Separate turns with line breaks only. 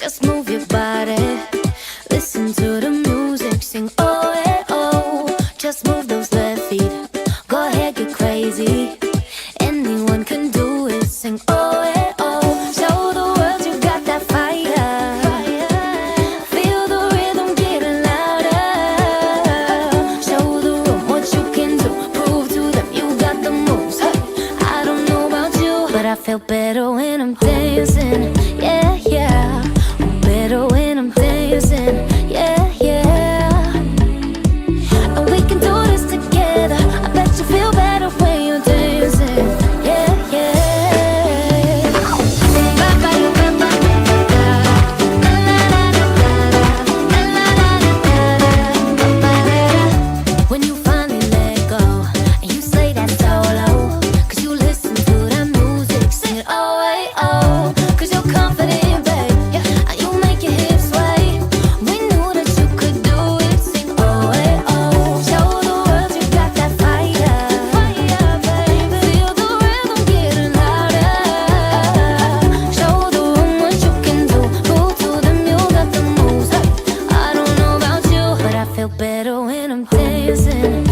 Just move your body, listen to the music, sing oh eh oh. Just move those left feet, go ahead, get crazy. Anyone can do it, sing oh eh oh. Show the world you got that fire. Feel the rhythm getting louder. Show the room what you can do, prove to them you got the moves. Hey, I don't know about you, but I feel better when I'm dancing. Yeah, yeah. I'm better when I'm dancing. Yeah, yeah. And we can do this together. I bet you feel better when you're dancing. Yeah, yeah. When you finally let go and you slay that solo, 'cause you listen to that music, sing it oh, hey, oh. 'Cause you're confident, babe, and you make your hips sway. We knew that you could do it, sing oh, hey, oh. Show the world you got that fire, baby. Feel the rhythm getting louder. Show the room what you can do, prove to them you got the moves. Hey, I don't know about you, but I feel better when I'm dancing.